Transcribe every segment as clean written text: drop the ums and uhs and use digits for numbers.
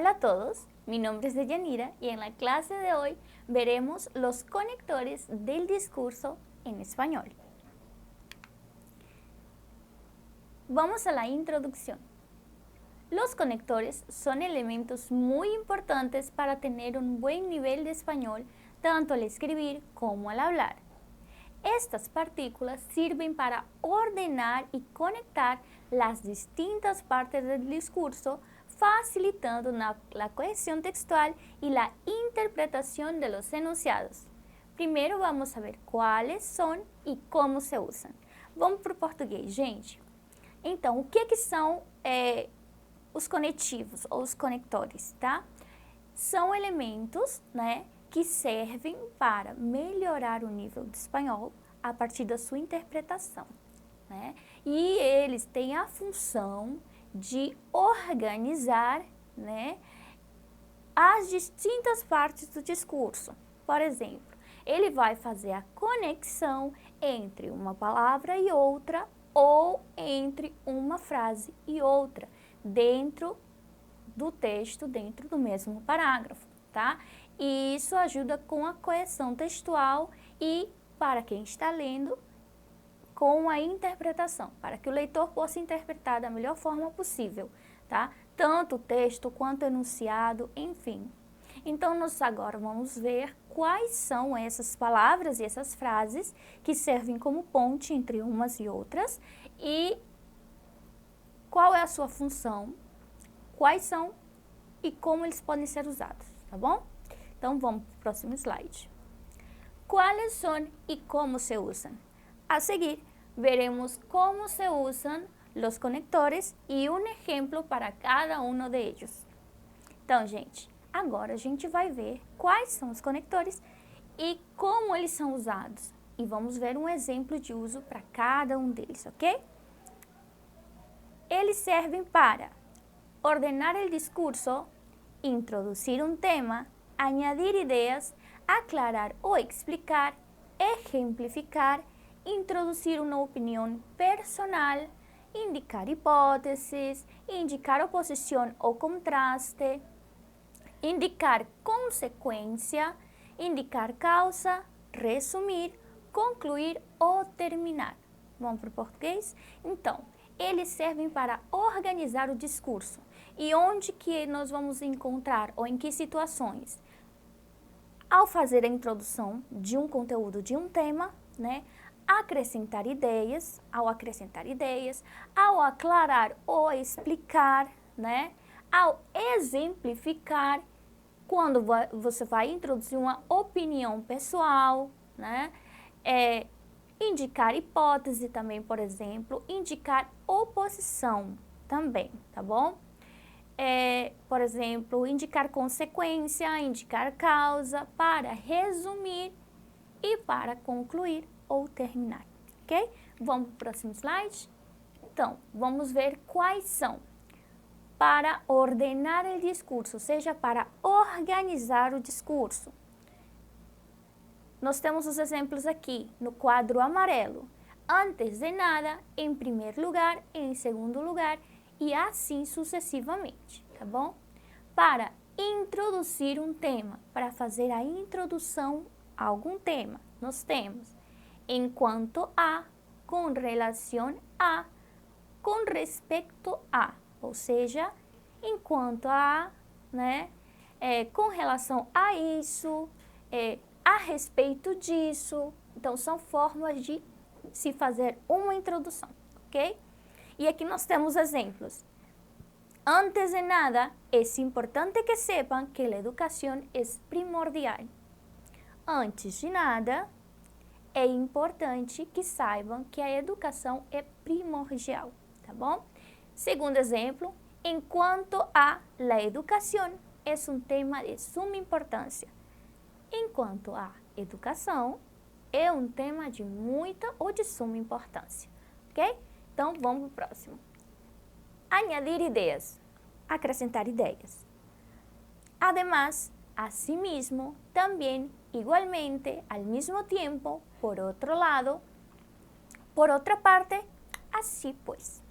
Hola a todos, mi nombre es Deyanira y en la clase de hoy veremos los conectores del discurso en español. Vamos a la introducción. Los conectores son elementos muy importantes para tener un buen nivel de español tanto al escribir como al hablar. Estas partículas sirven para ordenar y conectar las distintas partes del discurso, facilitando la cohesión textual y la interpretación de los enunciados. Primeiro vamos a ver quais são e como se usam. Vamos para o português, gente. Então, o que são os conectivos ou os conectores, tá? São elementos, né, que servem para melhorar o nível do espanhol a partir da sua interpretação, né? E eles têm a função de organizar, né, as distintas partes do discurso. Por exemplo, ele vai fazer a conexão entre uma palavra e outra ou entre uma frase e outra dentro do texto, dentro do mesmo parágrafo, tá? E isso ajuda com a coesão textual e, para quem está lendo, com a interpretação, para que o leitor possa interpretar da melhor forma possível, tá? Tanto o texto quanto o enunciado, enfim. Então, nós agora vamos ver quais são essas palavras e essas frases que servem como ponte entre umas e outras e qual é a sua função, quais são e como eles podem ser usados, tá bom? Então, vamos para o próximo slide. Quais são e como se usam? A seguir, veremos como se usam os conectores e um exemplo para cada um deles. Então, gente, agora a gente vai ver quais são os conectores e como eles são usados. E vamos ver um exemplo de uso para cada um deles, ok? Eles servem para ordenar o discurso, introduzir um tema, añadir ideias, aclarar ou explicar, ejemplificar, introduzir uma opinião personal, indicar hipóteses, indicar oposição ou contraste, indicar consequência, indicar causa, resumir, concluir ou terminar. Vamos para o português? Então, eles servem para organizar o discurso. E onde que nós vamos encontrar ou em que situações? Ao fazer a introdução de um conteúdo, de um tema, né? Ao acrescentar ideias, ao aclarar ou explicar, né? Ao exemplificar, quando você vai introduzir uma opinião pessoal, né? Indicar hipótese também, por exemplo, indicar oposição também, tá bom? Por exemplo, indicar consequência, indicar causa, para resumir e para concluir ou terminar, ok? Vamos para o próximo slide? Então, vamos ver quais são. Para ordenar o discurso, ou seja, para organizar o discurso. Nós temos os exemplos aqui no quadro amarelo. Antes de nada, em primeiro lugar, em segundo lugar e assim sucessivamente, tá bom? Para introduzir um tema, para fazer a introdução a algum tema, nós temos enquanto a, com relação a, com respeito a, ou seja, enquanto a, né, com relação a isso, a respeito disso. Então, são formas de se fazer uma introdução, ok? E aqui nós temos exemplos. Antes de nada, é importante que sepan que a educação é primordial. Antes de nada, é importante que saibam que a educação é primordial, tá bom? Segundo exemplo, enquanto a la educação é um tema de suma importância. Enquanto a educação é um tema de muita ou de suma importância, ok? Então, vamos para o próximo. Añadir ideias, acrescentar ideias. Además, asimismo, también, igualmente, al mismo tiempo, por otro lado, por otra parte, así pues.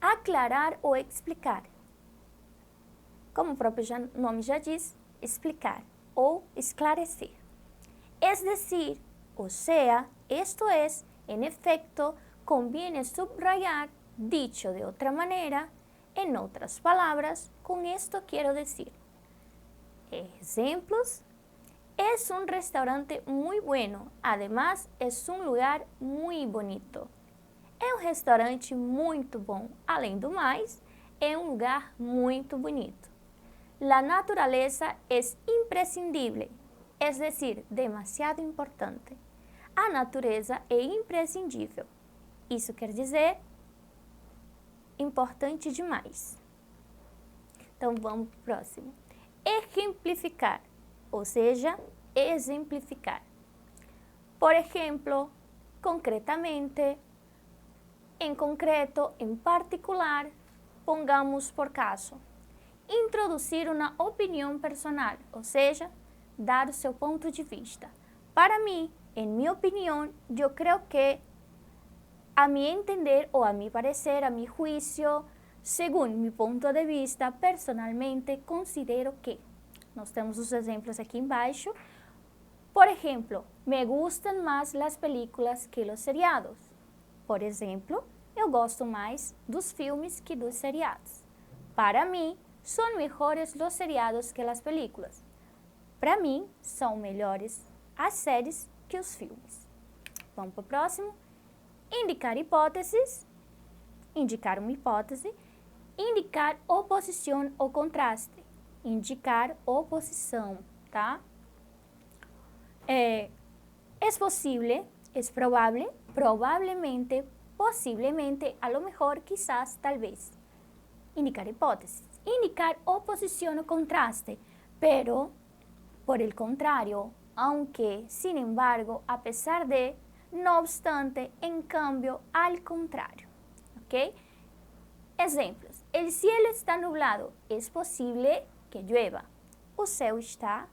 Aclarar ou explicar. como o próprio nome já diz, explicar ou esclarecer. Es decir, o sea, esto es, en efecto, conviene subrayar, dicho de otra manera, en otras palabras, con esto quiero decir. Ejemplos. Es un restaurante muy bueno, además es un lugar muy bonito. É um restaurante muito bom, além do mais, é um lugar muito bonito. La naturaleza es imprescindible, es decir, demasiado importante. A natureza é imprescindível. Isso quer dizer importante demais. Então vamos para o próximo. Ejemplificar, ou seja, exemplificar. Por exemplo, concretamente, em concreto, em particular, pongamos por caso. Introduzir uma opinião personal, ou seja, dar o seu ponto de vista. Para mim, em minha opinião, eu creio que, a mi entender ou a mi parecer, a mi juicio, según mi ponto de vista, personalmente considero que. Nós temos os exemplos aqui embaixo. Por exemplo, me gustan mais as películas que os seriados. Por exemplo, eu gosto mais dos filmes que dos seriados. Para mim, são melhores os seriados que as películas. Para mim, são melhores as séries que os filmes. Vamos para o próximo. Indicar hipóteses. Indicar uma hipótese. Indicar oposição ou contraste. Indicar oposição, tá? Es posible, es probable, probablemente, posiblemente, a lo mejor, quizás, tal vez. Indicar hipótesis. Indicar oposición o contraste, pero, por el contrario, aunque, sin embargo, a pesar de, no obstante, en cambio, al contrario. ¿Ok? Ejemplos. El cielo está nublado. Es posible que llueva. O céu está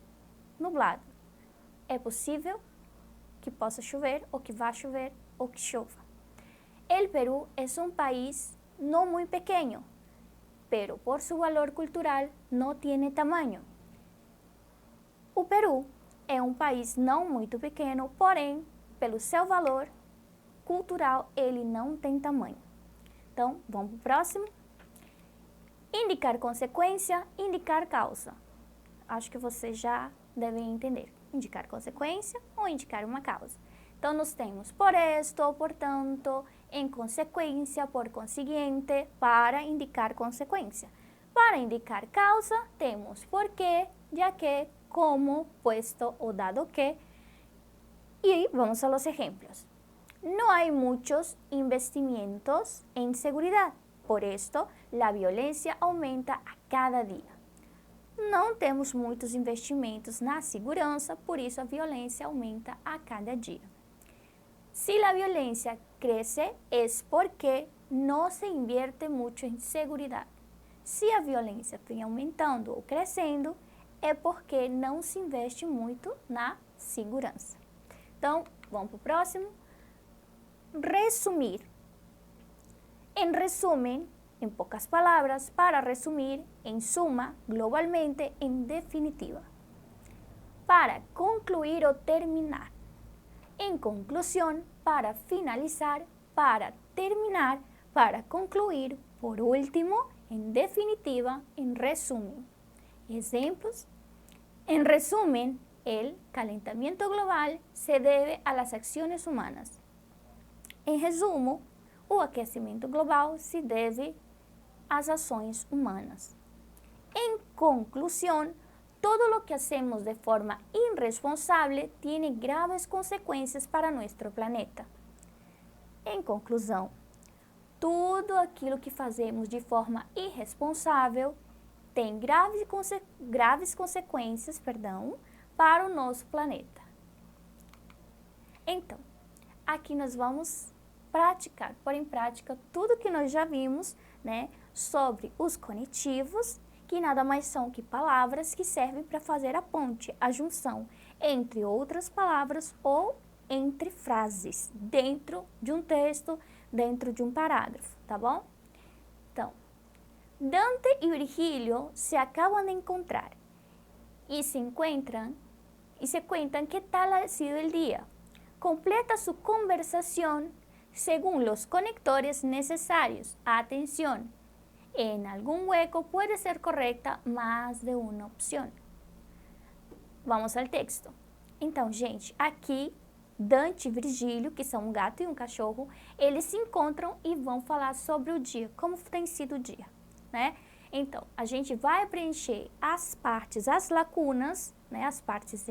nublado. É possível que possa chover, ou que vá chover, ou que chova. El Perú es un país no muy pequeño, pero por su valor cultural no tiene tamaño. O Peru é um país não muito pequeno, porém, pelo seu valor cultural, ele não tem tamanho. Então, vamos para o próximo. Indicar consequência, indicar causa. Acho que vocês já devem entender. Indicar consequência ou indicar uma causa. Então, nós temos por esto, portanto, em consequência, por consiguiente, para indicar consequência. Para indicar causa, temos porque, ya que, como, puesto o dado que. Y vamos a los ejemplos. No hay muchos investimentos en seguridad. Por esto, la violencia aumenta a cada día. Não temos muitos investimentos na segurança, por isso a violência aumenta a cada dia. Si la violencia crece, es porque no se invierte mucho en seguridad. Se a violência vem aumentando ou crescendo, é porque não se investe muito na segurança. Então, vamos para o próximo. Resumir. En resumen, en pocas palabras, para resumir, en suma, globalmente, en definitiva. Para concluir o terminar. En conclusión, para finalizar, para terminar, para concluir, por último, en definitiva, en resumen. Ejemplos. En resumen, el calentamiento global se debe a las acciones humanas. En resumo, o aquecimento global se deve às ações humanas. En conclusión, todo lo que hacemos de forma irresponsable tiene graves consequências para nuestro planeta. Em conclusão, tudo aquilo que fazemos de forma irresponsável tem graves consequências, para o nosso planeta. Então, aqui nós vamos praticar, pôr em prática tudo que nós já vimos, né, sobre os conectivos, que nada mais são que palavras que servem para fazer a ponte, a junção entre outras palavras ou entre frases, dentro de um texto, dentro de um parágrafo, tá bom? Então, Dante y Virgilio se acaban de encontrar y se cuentan qué tal ha sido el día. Completa su conversación según los conectores necesarios. Atención, en algún hueco puede ser correcta más de uma opção. Vamos ao texto. Então, gente, aqui Dante e Virgílio, que são um gato e um cachorro, eles se encontram e vão falar sobre o dia, como tem sido o dia, né? Então, a gente vai preencher as partes, as lacunas, né? As partes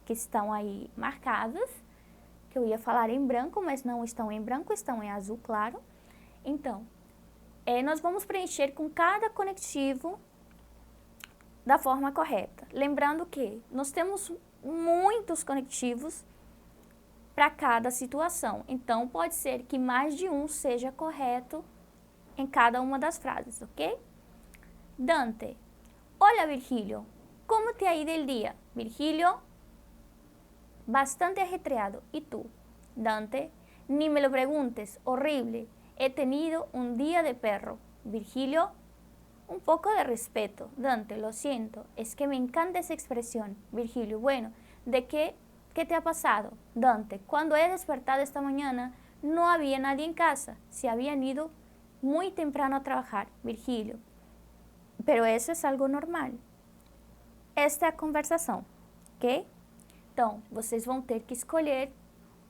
que estão aí marcadas, que eu ia falar em branco, mas não estão em branco, estão em azul claro. Então, nós vamos preencher com cada conectivo da forma correta. Lembrando que nós temos muitos conectivos para cada situação. Então, pode ser que mais de um seja correto em cada uma das frases, ok? Dante. Hola, Virgilio. ¿Cómo te ha ido el día? Virgilio. Bastante ajetreado. ¿Y tú? Dante. Ni me lo preguntes. Horrible. He tenido un día de perro. Virgilio. Un poco de respeto. Dante, lo siento. Es que me encanta esa expresión. Virgilio. Bueno, ¿de qué te ha pasado? Dante. Cuando he despertado esta mañana, no había nadie en casa. Se habían ido muy temprano a trabajar. Virgilio. Pero eso es algo normal. Esta é a conversação, ok? Então, vocês vão ter que escolher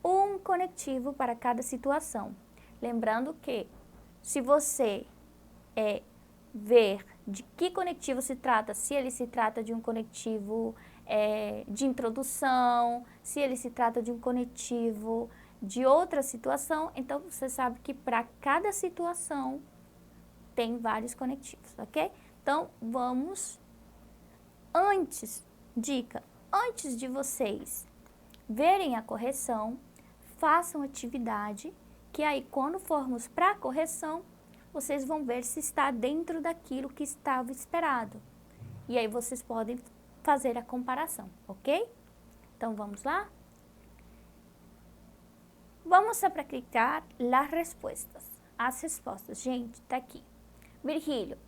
um conectivo para cada situação. Lembrando que, se você ver de que conectivo se trata, se ele se trata de um conectivo de introdução, se ele se trata de um conectivo de outra situação, então você sabe que para cada situação tem vários conectivos, ok? Então, vamos... Dica, antes de vocês verem a correção, façam atividade, que aí quando formos para a correção, vocês vão ver se está dentro daquilo que estava esperado. E aí vocês podem fazer a comparação, ok? Então, vamos lá? Vamos a praticar as respostas. As respostas, gente, tá aqui. Virgílio.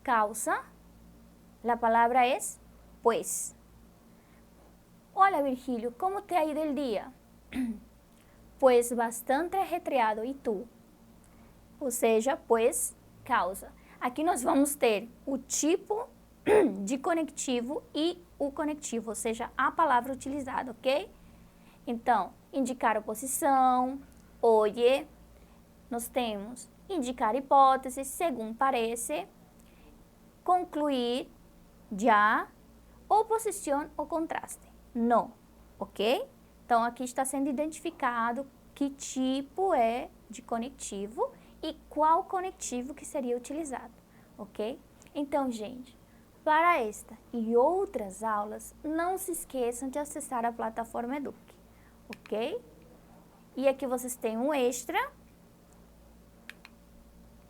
Causa, la palabra es pues. Hola Virgilio, ¿cómo te ha ido el día? Pues bastante ajetreado, ¿y tú? Ou seja, pues, causa. Aqui nós vamos ter o tipo de conectivo e o conectivo, ou seja, a palavra utilizada, ok? Então, indicar oposição, oye, nós temos indicar hipótese, segundo parece, concluir, já, oposição ou contraste, no, ok? Então, aqui está sendo identificado que tipo é de conectivo e qual conectivo que seria utilizado, ok? Então, gente, para esta e outras aulas, não se esqueçam de acessar a plataforma Eduque, ok? E aqui vocês têm um extra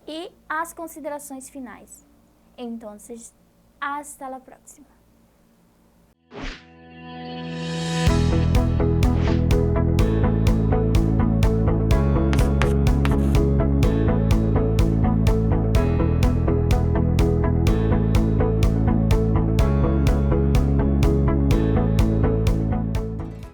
e as considerações finais. Entonces, hasta la próxima.